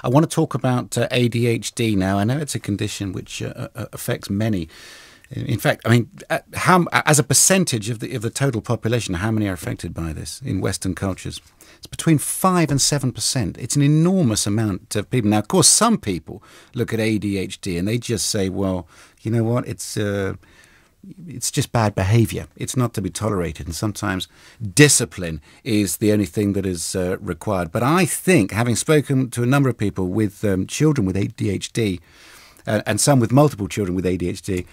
I want to talk about ADHD now. I know it's a condition which affects many. In fact, I mean, as a percentage of the total population, how many are affected by this in Western cultures? It's between 5 and 7%. It's an enormous amount of people. Now, of course, some people look at ADHD and they just say, well, you know what, it's just bad behaviour. It's not to be tolerated. And sometimes discipline is the only thing that is required. But I think, having spoken to a number of people with children with ADHD and some with multiple children with ADHD,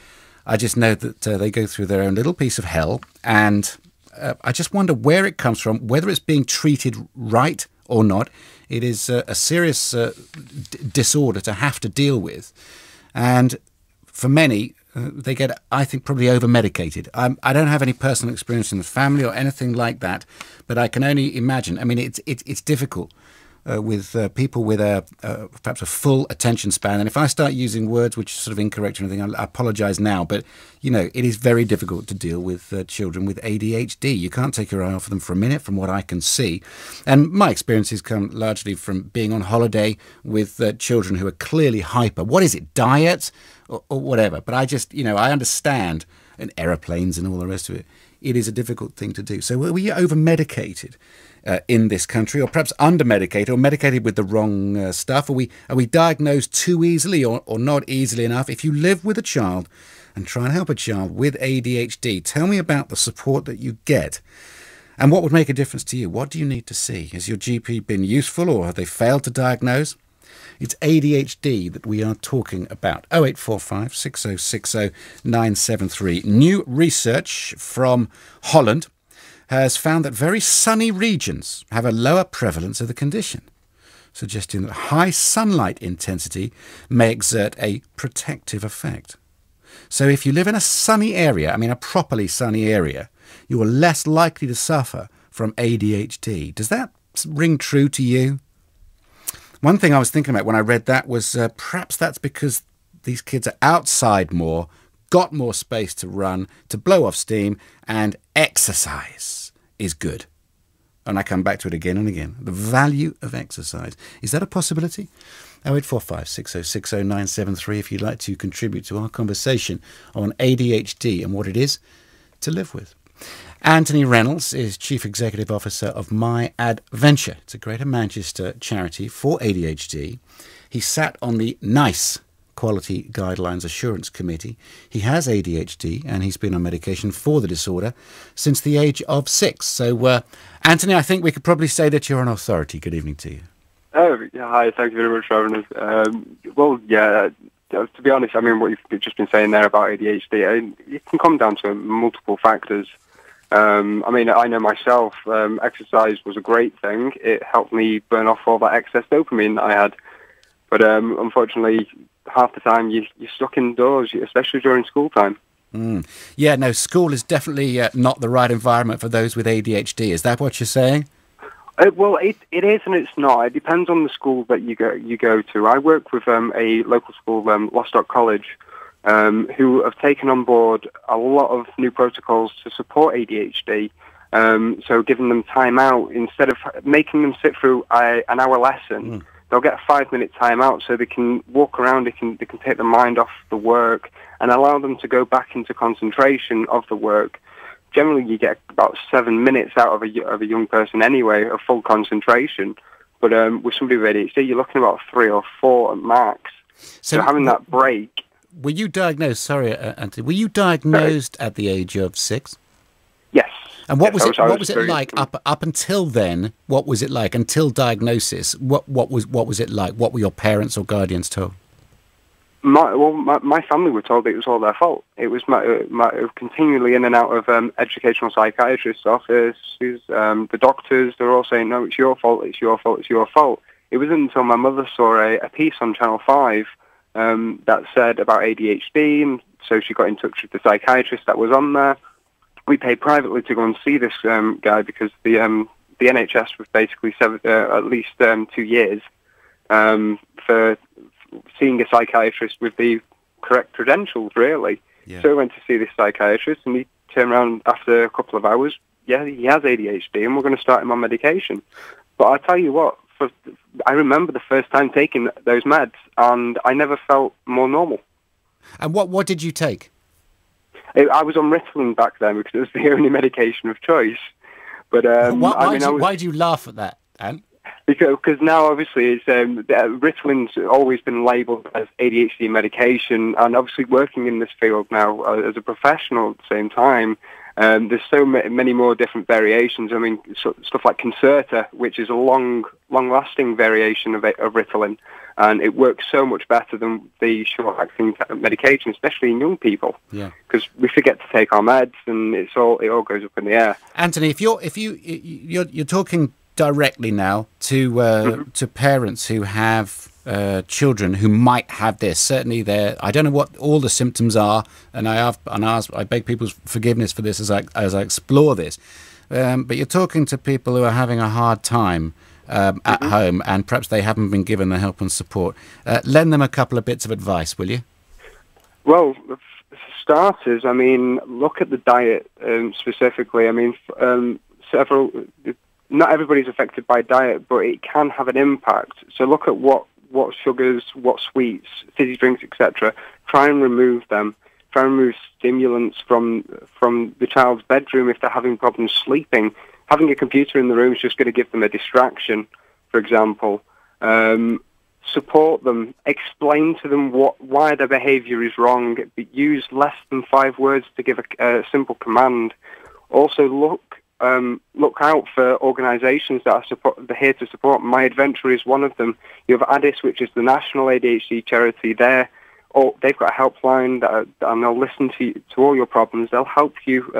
I just know that they go through their own little piece of hell. And I just wonder where it comes from, whether it's being treated right or not. It is a serious disorder to have to deal with. And for many, they get, I think, probably over-medicated. I don't have any personal experience in the family or anything like that, but I can only imagine. I mean, it's difficult with people with perhaps a full attention span. And if I start using words which are sort of incorrect or anything, I apologise now. But, you know, it is very difficult to deal with children with ADHD. You can't take your eye off them for a minute, from what I can see. And my experiences come largely from being on holiday with children who are clearly hyper. What is it, diet or whatever? But I just, you know, I understand, and aeroplanes and all the rest of it. It is a difficult thing to do. So were you over-medicated in this country, or perhaps under-medicated, or medicated with the wrong stuff? Are we diagnosed too easily or not easily enough? If you live with a child and try and help a child with ADHD, tell me about the support that you get. And what would make a difference to you? What do you need to see? Has your GP been useful, or have they failed to diagnose? It's ADHD that we are talking about. 0845 6060 973. New research from Holland has found that very sunny regions have a lower prevalence of the condition, suggesting that high sunlight intensity may exert a protective effect. So if you live in a sunny area, I mean a properly sunny area, you are less likely to suffer from ADHD. Does that ring true to you? One thing I was thinking about when I read that was perhaps that's because these kids are outside more, got more space to run, to blow off steam, and exercise is good. And I come back to it again and again. The value of exercise. Is that a possibility? 0845 6060 973 if you'd like to contribute to our conversation on ADHD and what it is to live with. Anthony Reynolds is Chief Executive Officer of MyAddventure. It's a Greater Manchester charity for ADHD. He sat on the NICE Quality Guidelines Assurance Committee. He has ADHD and he's been on medication for the disorder since the age of 6. So, Anthony, I think we could probably say that you're an authority. Good evening to you. Oh, yeah, hi. Thank you very much for having us. To be honest, I mean, what you've just been saying there about ADHD, it can come down to multiple factors. I mean, I know myself, exercise was a great thing. It helped me burn off all that excess dopamine that I had. But unfortunately, half the time you're stuck indoors, especially during school time. Yeah, no, school is definitely not the right environment for those with ADHD. Is that what you're saying? Well, it is and it's not. It depends on the school that you go to. I work with a local school, Lostock College, who have taken on board a lot of new protocols to support ADHD. So giving them time out, instead of making them sit through an hour lesson, they'll get a 5-minute time out so they can walk around, they can take their mind off the work and allow them to go back into concentration of the work. Generally, you get about 7 minutes out of a young person anyway, of full concentration. But with somebody with ADHD, you're looking about 3 or 4 at max. So having that break. Were you diagnosed, sorry, Anthony, were you diagnosed at the age of 6? Yes. And what was it like up until then? What was it like until diagnosis? What was it like? What were your parents or guardians told? My family were told it was all their fault. It was continually in and out of educational psychiatrist's office. The doctors, they're all saying, no, it's your fault, it's your fault, it's your fault. It wasn't until my mother saw a piece on Channel 5 that said about ADHD, and so she got in touch with the psychiatrist that was on there. We paid privately to go and see this guy because the NHS was basically at least 2 years for seeing a psychiatrist with the correct credentials, really. Yeah. So I went to see this psychiatrist, and he turned around after a couple of hours. Yeah, he has ADHD, and we're going to start him on medication. But I tell you what, I remember the first time taking those meds, and I never felt more normal. And what did you take? I was on Ritalin back then because it was the only medication of choice. But why do you laugh at that, Anne? Because now, obviously, it's Ritalin's always been labelled as ADHD medication, and obviously working in this field now as a professional at the same time, there's so many more different variations. I mean, stuff like Concerta, which is a long-lasting variation of Ritalin, and it works so much better than the short-acting medication, especially in young people. Yeah. Because we forget to take our meds, and it all goes up in the air. Anthony, if you're talking directly now to parents who have children who might have this. Certainly, I don't know what all the symptoms are, and I beg people's forgiveness for this as I explore this. But you're talking to people who are having a hard time at home, and perhaps they haven't been given the help and support. Lend them a couple of bits of advice, will you? Well, for starters, I mean, look at the diet specifically. I mean, not everybody's affected by diet, but it can have an impact. So look at what sugars, what sweets, fizzy drinks, etc. Try and remove them. Try and remove stimulants from the child's bedroom if they're having problems sleeping. Having a computer in the room is just going to give them a distraction, for example. Support them. Explain to them why their behaviour is wrong. Use less than 5 words to give a simple command. Also look out for organisations that are here to support. MyAddventure is one of them. You have ADDIS, which is the national ADHD charity. They've got a helpline and they'll listen to all your problems. They'll help you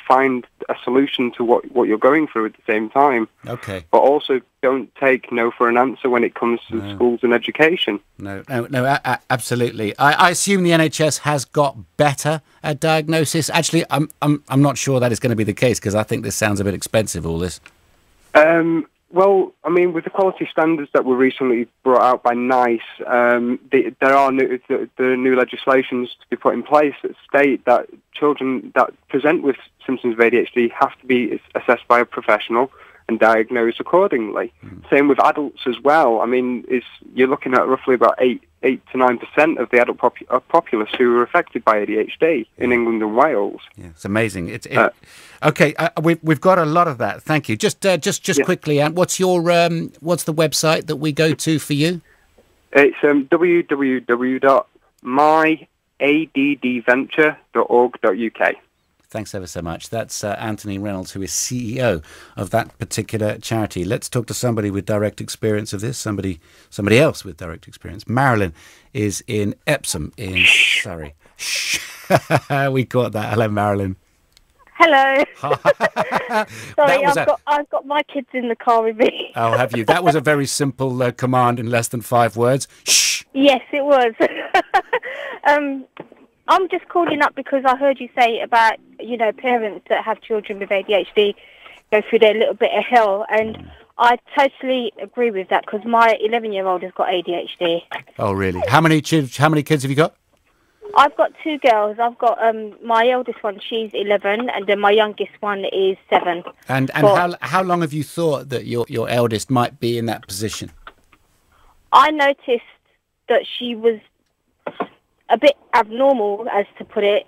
find a solution to what you're going through at the same time. Okay. But also don't take no for an answer when it comes to schools and education. No, absolutely. I assume the NHS has got better at diagnosis. Actually, I'm not sure that is going to be the case because I think this sounds a bit expensive, all this. Well, I mean, with the quality standards that were recently brought out by NICE, there are new legislations to be put in place that state that children that present with symptoms of ADHD have to be assessed by a professional and diagnosed accordingly. Same with adults as well. I mean, you're looking at roughly about 8 to 9% of the adult populace who are affected by ADHD in England and Wales. Yeah, it's amazing. Okay, we've got a lot of that. Thank you. Just quickly, Ant, what's the website that we go to for you? It's www.myaddventure.org.uk. Thanks ever so much. That's Anthony Reynolds, who is CEO of that particular charity. Let's talk to somebody with direct experience of this, somebody else with direct experience. Marilyn is in Epsom in Surrey. We caught that. Hello, Marilyn. Hello. Sorry, I've got my kids in the car with me. Oh, have you? That was a very simple command in less than 5 words. Shh. Yes, it was. I'm just calling up because I heard you say about, parents that have children with ADHD go through their little bit of hell, and I totally agree with that because my 11-year-old has got ADHD. Oh, really? How many kids have you got? I've got 2 girls. I've got my eldest one, she's 11, and then my youngest one is 7. And how long have you thought that your eldest might be in that position? I noticed that she was a bit abnormal, as to put it.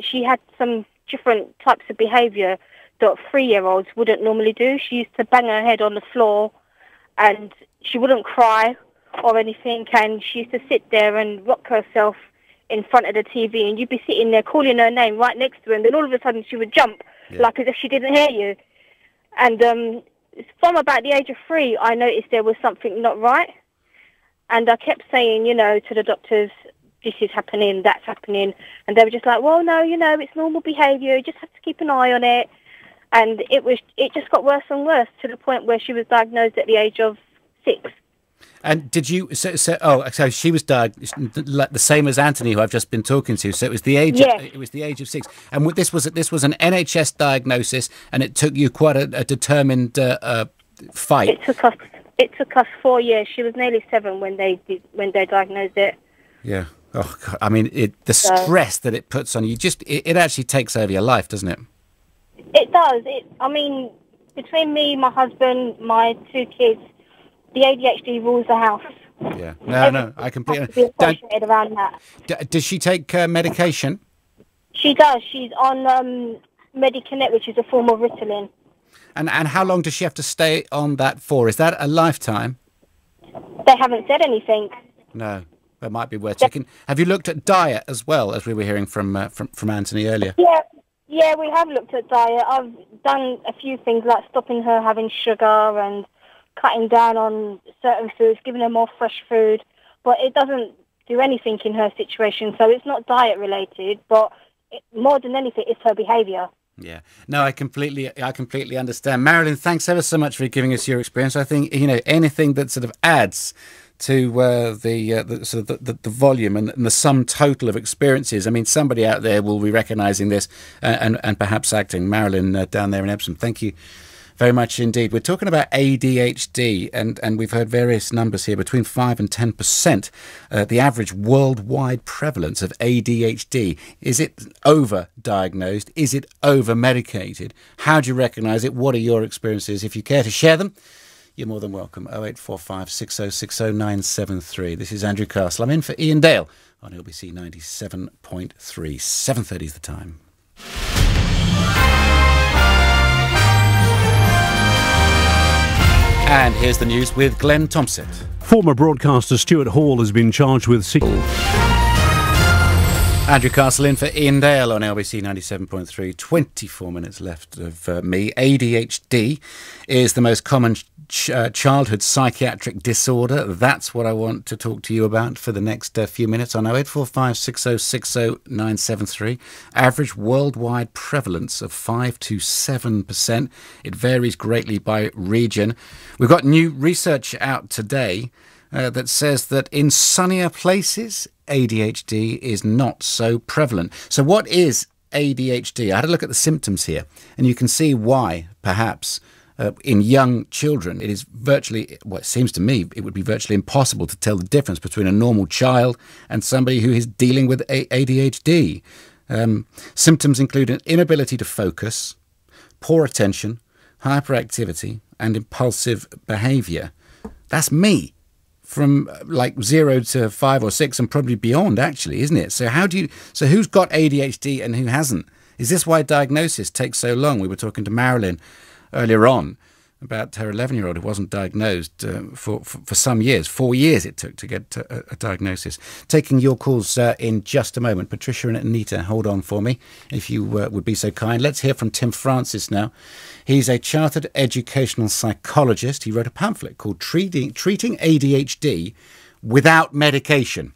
She had some different types of behaviour that 3-year-olds wouldn't normally do. She used to bang her head on the floor, and she wouldn't cry or anything, and she used to sit there and rock herself in front of the TV, and you'd be sitting there calling her name right next to her, and then all of a sudden she would jump, like as if she didn't hear you. And from about the age of 3, I noticed there was something not right, and I kept saying, to the doctors, this is happening, that's happening, and they were just like, well, no, it's normal behaviour, you just have to keep an eye on it. And it just got worse and worse to the point where she was diagnosed at the age of 6. And did you? So she was diagnosed the same as Anthony, who I've just been talking to. So it was the age. Yes. It was the age of 6. And this was an NHS diagnosis, and it took you quite a determined fight. It took us 4 years. She was nearly 7 when they diagnosed it. Yeah. Oh God. I mean, the stress that it puts on you, it actually takes over your life, doesn't it? It does. I mean, between me, my husband, my 2 kids, the ADHD rules the house. Yeah. No, I completely... Has to be associated around that. Does she take medication? She does. She's on Medicanet, which is a form of Ritalin. And how long does she have to stay on that for? Is that a lifetime? They haven't said anything. No, that might be worth checking. Have you looked at diet as well, as we were hearing from Anthony earlier? Yeah, we have looked at diet. I've done a few things like stopping her having sugar and cutting down on certain foods, giving her more fresh food, but it doesn't do anything in her situation. So it's not diet related, but more than anything, it's her behaviour. Yeah, no, I completely understand. Marilyn, thanks ever so much for giving us your experience. I think anything that sort of adds to the volume and the sum total of experiences. I mean, somebody out there will be recognising this and perhaps acting. Marilyn down there in Epsom, thank you very much indeed. We're talking about ADHD, and we've heard various numbers here, between 5 and 10%. The average worldwide prevalence of ADHD. Is it over-diagnosed? Is it over-medicated? How do you recognise it? What are your experiences? If you care to share them, you're more than welcome. 0845 6060 973. This is Andrew Castle. I'm in for Ian Dale on LBC 97.3. 7:30 is the time. And here's the news with Glenn Thompson. Former broadcaster Stuart Hall has been charged with... Andrew Castle in for Ian Dale on LBC 97.3. 24 minutes left of me. ADHD is the most common childhood psychiatric disorder. That's what I want to talk to you about for the next few minutes on 0845 6060 973. Average worldwide prevalence of 5 to 7%. It varies greatly by region. We've got new research out today that says that in sunnier places, ADHD is not so prevalent. So what is ADHD? I had a look at the symptoms here, and you can see why, perhaps, in young children, it is virtually, well, it seems to me, it would be virtually impossible to tell the difference between a normal child and somebody who is dealing with ADHD. Symptoms include an inability to focus, poor attention, hyperactivity, and impulsive behaviour. That's me. From like 0 to 5 or 6 and probably beyond, actually, isn't it? So who's got ADHD and who hasn't? Is this why diagnosis takes so long? We were talking to Marilyn earlier on about her 11-year-old who wasn't diagnosed for some years. 4 years it took to get a diagnosis. Taking your calls in just a moment. Patricia and Anita, hold on for me, if you would be so kind. Let's hear from Tim Francis now. He's a chartered educational psychologist. He wrote a pamphlet called Treating ADHD Without Medication.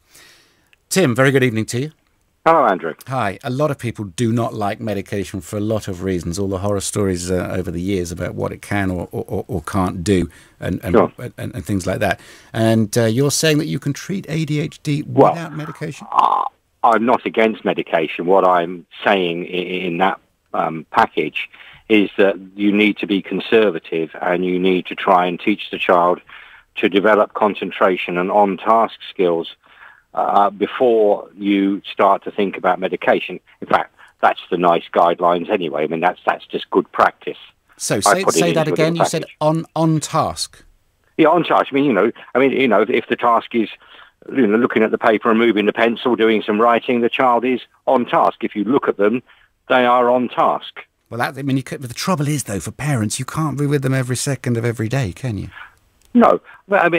Tim, very good evening to you. Hello, Andrew. Hi. A lot of people do not like medication for a lot of reasons. All the horror stories over the years about what it can or can't do and things like that. And you're saying that you can treat ADHD without medication? I'm not against medication. What I'm saying in that package is that you need to be conservative and you need to try and teach the child to develop concentration and on-task skills before you start to think about medication. In fact, that's the nice guidelines anyway. I mean, that's just good practice. So say that again. You said on task. Yeah, on task. I mean, if the task is looking at the paper and moving the pencil, doing some writing, the child is on task. If you look at them, they are on task. Well, the trouble is, though, for parents, you can't be with them every second of every day, can you? No, but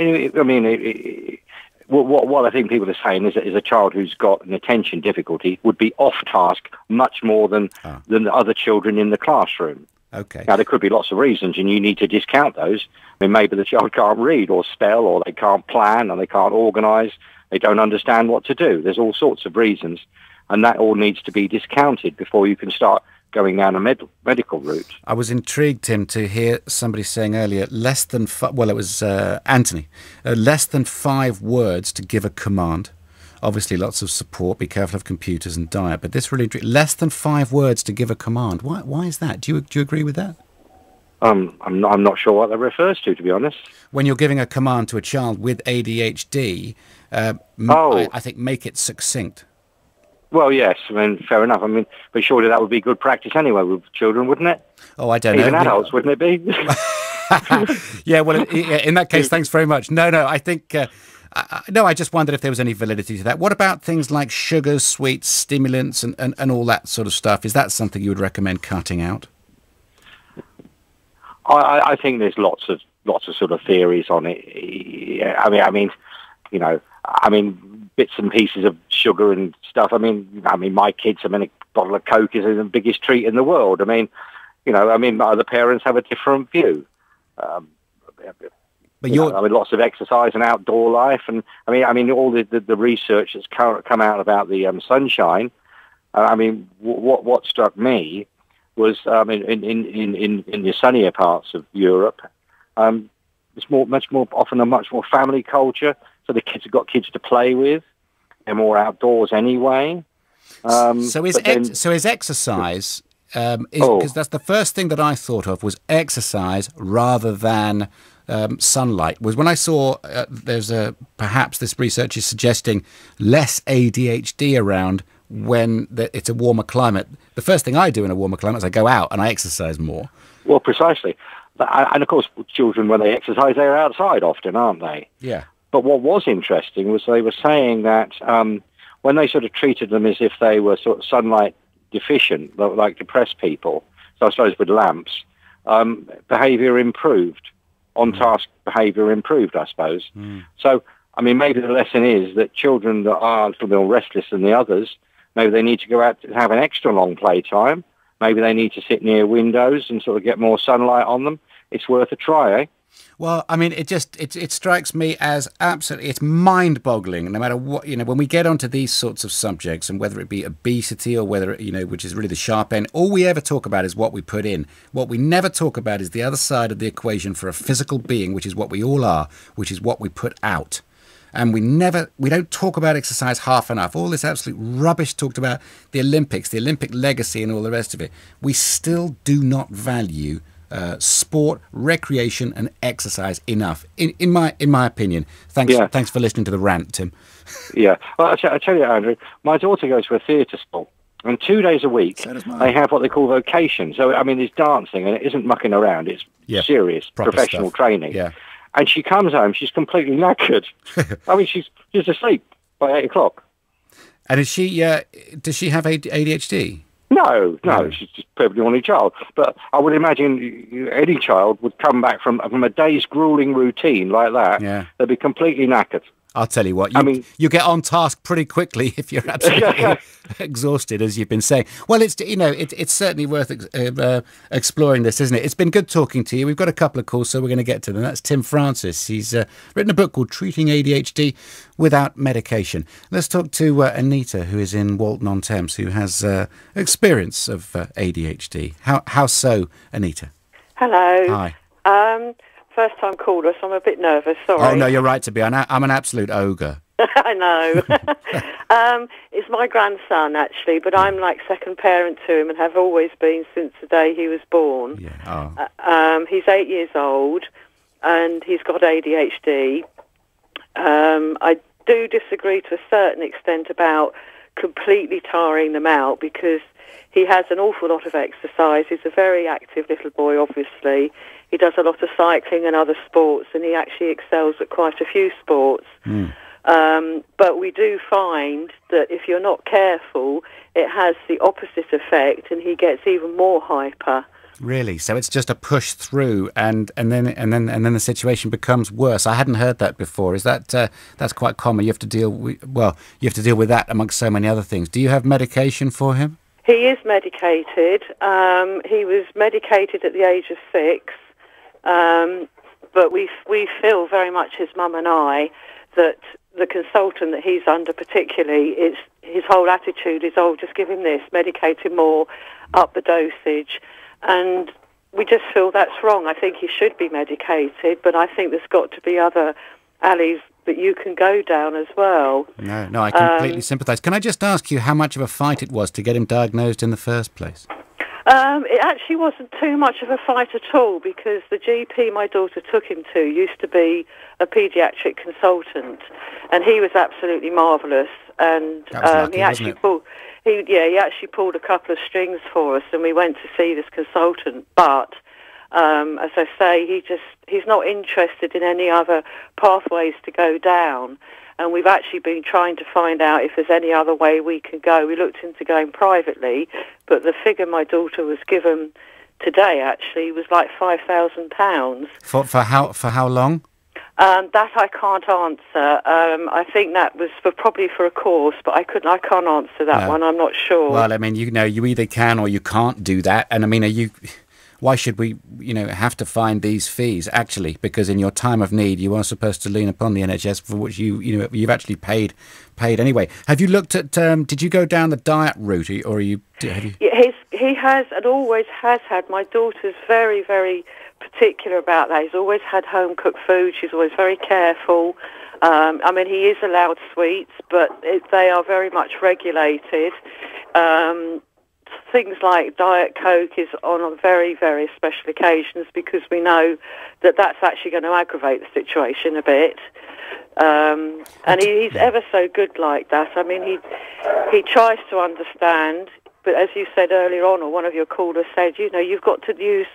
what I think people are saying is that a child who's got an attention difficulty would be off task much more than the other children in the classroom. Okay. Now, there could be lots of reasons, and you need to discount those. I mean, maybe the child can't read or spell, or they can't plan, or they can't organise, they don't understand what to do. There's all sorts of reasons, and that all needs to be discounted before you can start going down a medical route. I was intrigued, Tim, to hear somebody saying earlier, it was Anthony, less than 5 words to give a command. Obviously, lots of support, be careful of computers and diet, but this really, less than 5 words to give a command. Why is that? Do you agree with that? I'm not sure what that refers to be honest. When you're giving a command to a child with ADHD, I think make it succinct. Well, yes, I mean, fair enough. I mean, but surely that would be good practice anyway with children, wouldn't it? Oh, I don't know. Even adults, wouldn't it be? Yeah, well, in that case, thanks very much. No, I think... no, I just wondered if there was any validity to that. What about things like sugars, sweets, stimulants, and all that sort of stuff? Is that something you would recommend cutting out? I think there's lots of sort of theories on it. I mean, bits and pieces of sugar and stuff. I mean, my kids. I mean, a bottle of Coke is the biggest treat in the world. I mean, other parents have a different view. But lots of exercise and outdoor life, and I mean, all the research that's come out about the sunshine. What struck me was in the sunnier parts of Europe, it's much more often a much more family culture. So the kids have got kids to play with. They're more outdoors anyway. So is exercise? Because that's the first thing that I thought of was exercise rather than sunlight. Was when I saw perhaps this research is suggesting less ADHD around when it's a warmer climate. The first thing I do in a warmer climate is I go out and I exercise more. Well, precisely. And of course, children, when they exercise, they're outside often, aren't they? Yeah. But what was interesting was they were saying that when they sort of treated them as if they were sort of sunlight deficient, like depressed people, so I suppose with lamps, behaviour improved. On-task behaviour improved, I suppose. So, I mean, maybe the lesson is that children that are a little bit more restless than the others, maybe they need to go out to have an extra long playtime. Maybe they need to sit near windows and sort of get more sunlight on them. It's worth a try, eh? Well, I mean, it strikes me as absolutely, it's mind-boggling, no matter what, when we get onto these sorts of subjects, and whether it be obesity or whether, which is really the sharp end, all we ever talk about is what we put in. What we never talk about is the other side of the equation for a physical being, which is what we all are, which is what we put out. And we don't talk about exercise half enough. All this absolute rubbish talked about the Olympics, the Olympic legacy and all the rest of it. We still do not value sport, recreation and exercise enough, in my opinion. Thanks for listening to the rant, Tim. Yeah. Well, I tell you, Andrew, my daughter goes to a theatre school, and 2 days a week they have what they call vocation. So, I mean, it's dancing, and it isn't mucking around. It's serious, professional training. Yeah. And she comes home, she's completely knackered. I mean, she's asleep by 8 o'clock. And does she have ADHD? No, she's just a perfectly ordinary child. But I would imagine any child would come back from a day's grueling routine like that. Yeah. They'd be completely knackered. I'll tell you what, you get on task pretty quickly if you're absolutely exhausted, as you've been saying. Well, it's certainly worth exploring this, isn't it? It's been good talking to you. We've got a couple of calls, so we're going to get to them. That's Tim Francis. He's written a book called Treating ADHD Without Medication. Let's talk to Anita, who is in Walton-on-Thames, who has experience of ADHD. How so, Anita? Hello. Hi. First-time caller, so I'm a bit nervous, sorry. Oh, no, you're right to be. I'm an absolute ogre. I know. It's my grandson, actually, but I'm like second parent to him and have always been since the day he was born. Yeah. Oh. He's 8 years old, and he's got ADHD. I do disagree to a certain extent about completely tiring them out, because he has an awful lot of exercise. He's a very active little boy, obviously. He does a lot of cycling and other sports, and he actually excels at quite a few sports. But we do find that if you're not careful, it has the opposite effect, and he gets even more hyper. Really? So it's just a push through, and then the situation becomes worse. I hadn't heard that before. Is that that's quite common? You have to deal with that amongst so many other things. Do you have medication for him? He is medicated. He was medicated at the age of 6. But we feel very much, his mum and I, that the consultant that he's under particularly, his whole attitude is, just give him this, medicate him more, up the dosage. And we just feel that's wrong. I think he should be medicated, but I think there's got to be other alleys that you can go down as well. No, I completely sympathise. Can I just ask you how much of a fight it was to get him diagnosed in the first place? It actually wasn't too much of a fight at all, because the GP my daughter took him to used to be a paediatric consultant, and he was absolutely marvellous. And lucky, he actually pulled a couple of strings for us, and we went to see this consultant. But As I say, he's not interested in any other pathways to go down. And we've actually been trying to find out if there's any other way we can go. We looked into going privately, but the figure my daughter was given today actually was like £5,000. For how long? That I can't answer. I think that was probably for a course, but I can't answer that one. I'm not sure. Well, I mean, you either can or you can't do that. And I mean, why should we, have to find these fees actually? Because in your time of need, you are supposed to lean upon the NHS, for which you've actually paid anyway. Have you looked at? Did you go down the diet route, or have you? Yeah, he has and always has had. My daughter's very, very particular about that. He's always had home cooked food. She's always very careful. I mean, he is allowed sweets, but they are very much regulated. Things like Diet Coke is on very, very special occasions because we know that that's actually going to aggravate the situation a bit. And he's ever so good like that. I mean, he tries to understand, but as you said earlier on, or one of your callers said, you've got to use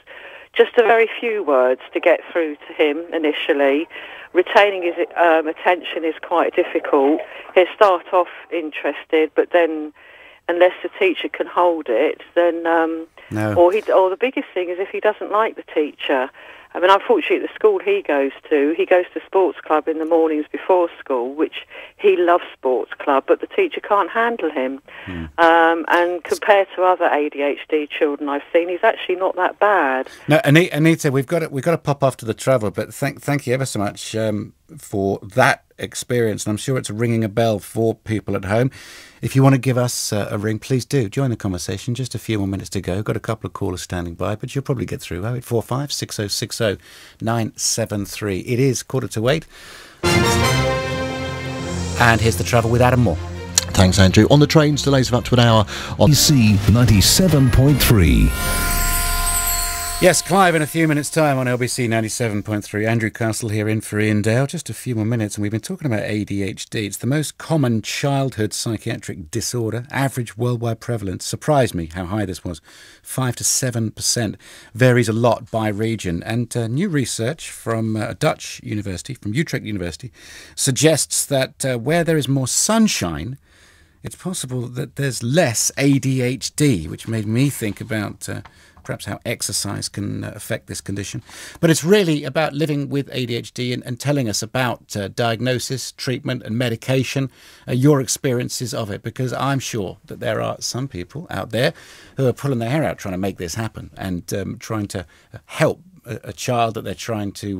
just a very few words to get through to him initially. Retaining his attention is quite difficult. He'll start off interested, but then unless the teacher can hold it, then no. Or the biggest thing is if he doesn't like the teacher. I mean, unfortunately, the school he goes to sports club in the mornings before school, which he loves sports club, but the teacher can't handle him. And compared to other ADHD children I've seen, he's actually not that bad. No, Anita, we've got to pop off to the travel, but thank you ever so much for that experience, and I'm sure it's ringing a bell for people at home. If you want to give us a ring, please do join the conversation. Just a few more minutes to go. Got a couple of callers standing by, but you'll probably get through. 0845 6060 973. It is 7:45, and here's the travel with Adam Moore. Thanks, Andrew. On the trains, delays of up to an hour on LBC97.3. Yes, Clive in a few minutes' time on LBC 97.3. Andrew Castle here in for Ian Dale. Just a few more minutes, and we've been talking about ADHD. It's the most common childhood psychiatric disorder. Average worldwide prevalence. Surprised me how high this was. 5 to 7%. Varies a lot by region. And new research from a Dutch university, from Utrecht University, suggests that where there is more sunshine, it's possible that there's less ADHD, which made me think about perhaps how exercise can affect this condition. But it's really about living with ADHD and telling us about diagnosis, treatment and medication, your experiences of it, because I'm sure that there are some people out there who are pulling their hair out trying to make this happen and trying to help a child that they're trying to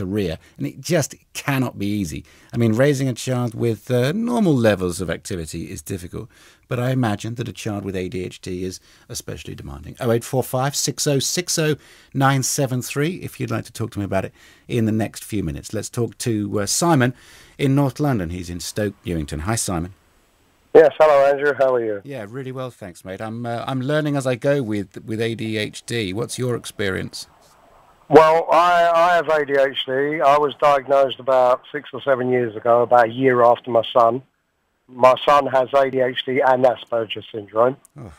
rear, and it just cannot be easy. I mean, raising a child with normal levels of activity is difficult, but I imagine that a child with ADHD is especially demanding. 0845 6060 973 if you'd like to talk to me about it in the next few minutes. Let's talk to Simon in North London. He's in Stoke Newington. Hi, Simon. Yes, hello, Andrew. How are you? Yeah, really well, thanks, mate. I'm learning as I go with ADHD. What's your experience? Well, I have ADHD. I was diagnosed about 6 or 7 years ago, about a year after my son. My son has ADHD and Asperger's syndrome. Oh.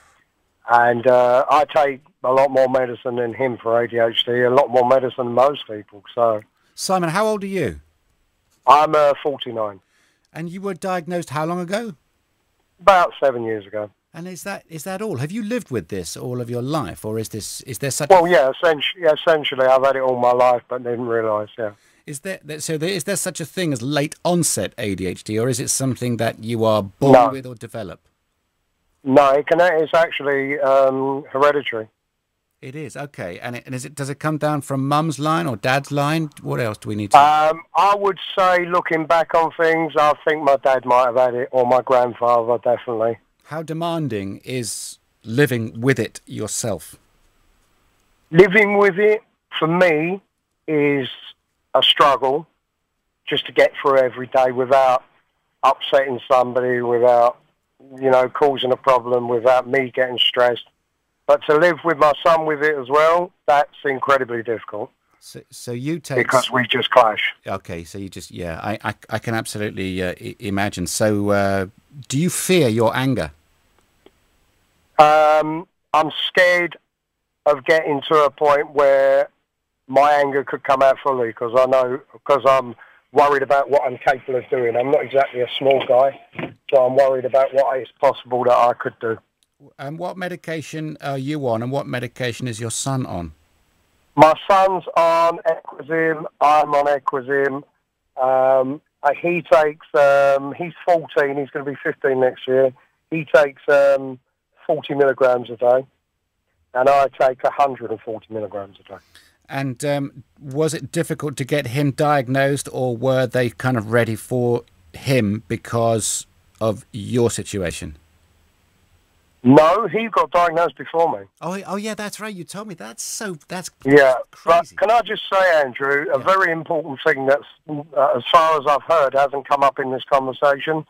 And I take a lot more medicine than him for ADHD, a lot more medicine than most people. So, Simon, how old are you? I'm 49. And you were diagnosed how long ago? About 7 years ago. And is that all? Have you lived with this all of your life, or is there such? Well, yeah, essentially, I've had it all my life, but didn't realise. Yeah. Is there such a thing as late onset ADHD, or is it something that you are born with or develop? No, it's actually hereditary. It is, okay. And does it come down from mum's line or dad's line? What else do we need to I would say, looking back on things, I think my dad might have had it, or my grandfather, definitely. How demanding is living with it yourself? Living with it, for me, is a struggle just to get through every day without upsetting somebody, without, causing a problem, without me getting stressed. But to live with my son with it as well, that's incredibly difficult. So you take... Because we just clash. Okay, so you just... Yeah, I can absolutely imagine. So do you fear your anger? I'm scared of getting to a point where my anger could come out fully because I'm worried about what I'm capable of doing. I'm not exactly a small guy, so I'm worried about what is possible that I could do. And what medication are you on, and what medication is your son on? My son's on Equazim. I'm on Equazim. He takes, he's 14, he's going to be 15 next year. He takes 40 milligrams a day, and I take 140 milligrams a day. And was it difficult to get him diagnosed, or were they kind of ready for him because of your situation? No, he got diagnosed before me. Oh yeah, that's right. You told me. That's yeah. crazy. But can I just say, Andrew, a very important thing that's, as far as I've heard, hasn't come up in this conversation,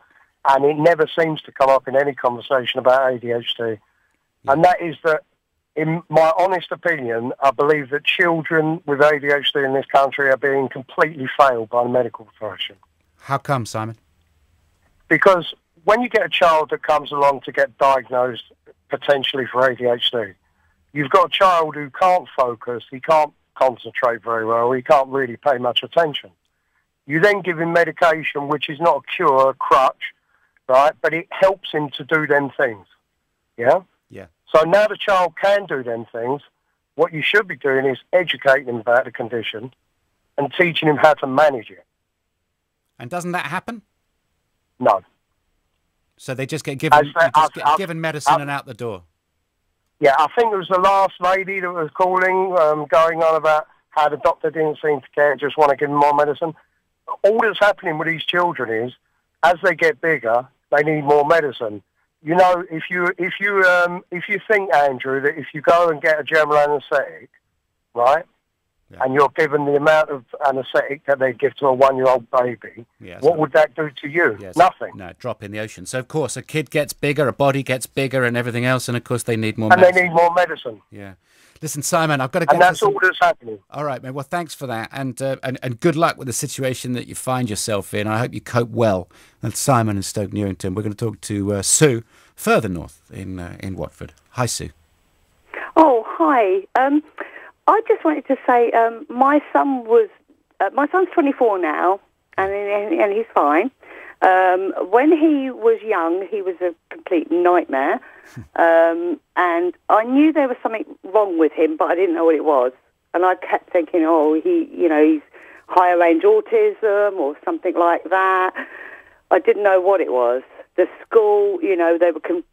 and it never seems to come up in any conversation about ADHD, and that is that, in my honest opinion, I believe that children with ADHD in this country are being completely failed by the medical profession. How come, Simon? Because when you get a child that comes along to get diagnosed potentially for ADHD, you've got a child who can't focus, he can't concentrate very well, he can't really pay much attention. You then give him medication, which is not a cure, a crutch, right? But it helps him to do them things, yeah? Yeah. So now the child can do them things. What you should be doing is educating him about the condition and teaching him how to manage it. And doesn't that happen? No. So they just get given medicine and out the door? Yeah, I think it was the last lady that was calling, going on about how the doctor didn't seem to care, just want to give them more medicine. All that's happening with these children is, as they get bigger, they need more medicine. You know, if you think, Andrew, that if you go and get a general anaesthetic, right, and you're given the amount of anaesthetic that they give to a 1-year-old baby, what would that do to you? Yes. Nothing. No, drop in the ocean. So, of course, a kid gets bigger, a body gets bigger and everything else, and, of course, they need more medicine. And they need more medicine. Yeah. Listen, Simon, I've got to get and that's all that's happening. All right, man. Well, thanks for that, and good luck with the situation that you find yourself in. I hope you cope well. That's Simon in Stoke Newington. We're going to talk to Sue further north in Watford. Hi, Sue. Oh, hi. I just wanted to say my son's 24 now, and he's fine. When he was young, he was a complete nightmare, and I knew there was something wrong with him, but I didn't know what it was. And I kept thinking, he's higher range autism or something like that. I didn't know what it was. The school, they were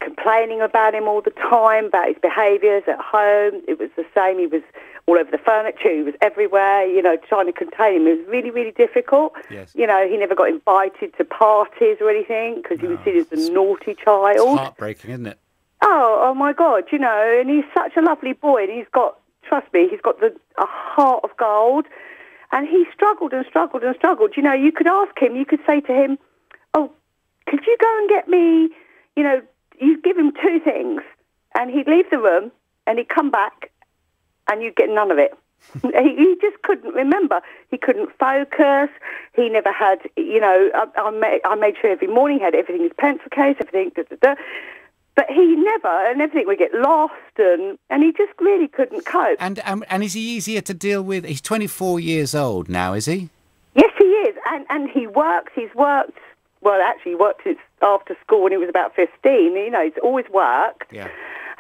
complaining about him all the time, about his behaviours at home. It was the same. He was all over the furniture. He was everywhere, trying to contain him. It was really, really difficult. Yes. He never got invited to parties or anything because he was seen as a naughty child. It's heartbreaking, isn't it? Oh my God, and he's such a lovely boy. And he's got, trust me, he's got a heart of gold. And he struggled and struggled and struggled. You could ask him, you could say to him, oh, could you go and get me, you'd give him 2 things, and he'd leave the room, and he'd come back, and you'd get none of it. He just couldn't remember. He couldn't focus. He never had, I made sure every morning he had everything in his pencil case, everything, But he never, and everything would get lost, and he just really couldn't cope. And is he easier to deal with? He's 24 years old now, is he? Yes, he is, and he works. He's worked. Well, actually, he worked since after school when he was about 15. He's always worked. Yeah.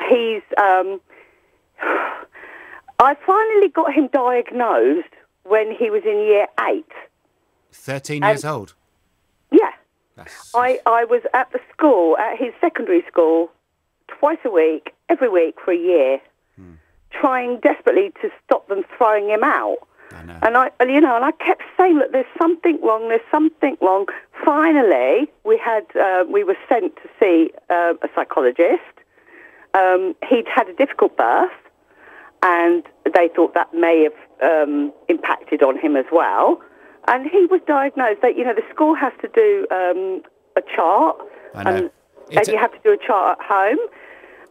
He's. I finally got him diagnosed when he was in year 8. 13 years old. Yeah. I was at the school, at his secondary school, twice a week, every week for a year, trying desperately to stop them throwing him out. I know. And I kept saying that there's something wrong. Finally, we were sent to see a psychologist. He'd had a difficult birth, and they thought that may have impacted on him as well. And he was diagnosed that, the school has to do a chart. I know. And you have to do a chart at home.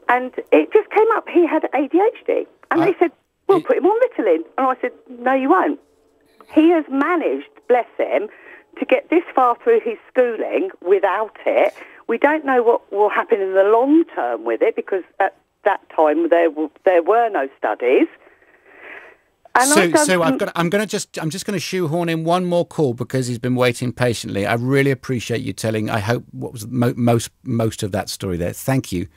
And it just came up, he had ADHD. And they said, we'll put him on Ritalin. And I said, no, you won't. He has managed, bless him, to get this far through his schooling without it. We don't know what will happen in the long term with it, because at that time there were no studies. And Sue, I'm just going to shoehorn in one more call because he's been waiting patiently. I really appreciate you telling. I hope what was most of that story there. Thank you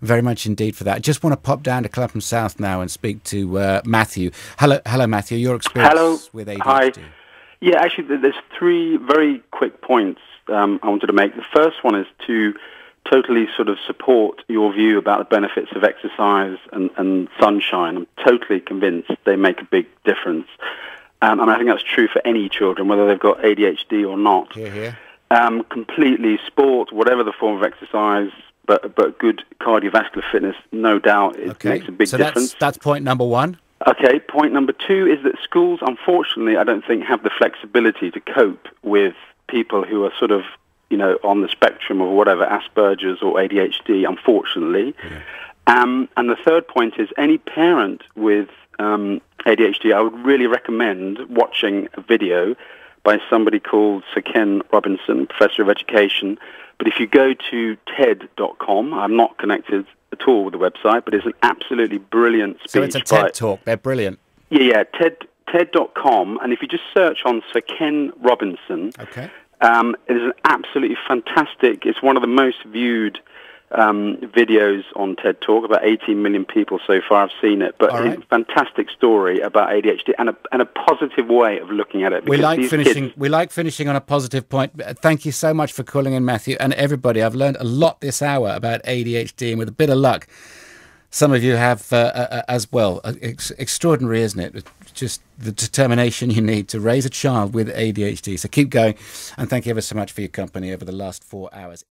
very much indeed for that. I just want to pop down to Clapham South now and speak to Matthew. Hello, Matthew. Your experience with ADHD. Hi. Yeah, actually, there's three very quick points I wanted to make. The first one is to totally sort of support your view about the benefits of exercise and sunshine. I'm totally convinced they make a big difference. And I think that's true for any children, whether they've got ADHD or not. Yeah. Completely sport, whatever the form of exercise, but good cardiovascular fitness, no doubt, it makes a big difference. So that's point number one. Okay, point number two is that schools, unfortunately, I don't think have the flexibility to cope with people who are sort of, on the spectrum of whatever, Asperger's or ADHD, unfortunately. Yeah. And the third point is any parent with ADHD, I would really recommend watching a video by somebody called Sir Ken Robinson, Professor of Education. But if you go to TED.com, I'm not connected at all with the website, but it's an absolutely brilliant speech. So it's a TED Talk. They're brilliant. Yeah, TED.com. And if you just search on Sir Ken Robinson... Okay. It is an absolutely fantastic, it's one of the most viewed videos on TED Talk. About 18 million people so far have seen it. But it's a fantastic story about ADHD and a positive way of looking at it. We like finishing on a positive point. Thank you so much for calling in, Matthew. And everybody, I've learned a lot this hour about ADHD, and with a bit of luck, some of you have as well. Extraordinary, isn't it? Just the determination you need to raise a child with ADHD. So keep going, and thank you ever so much for your company over the last 4 hours.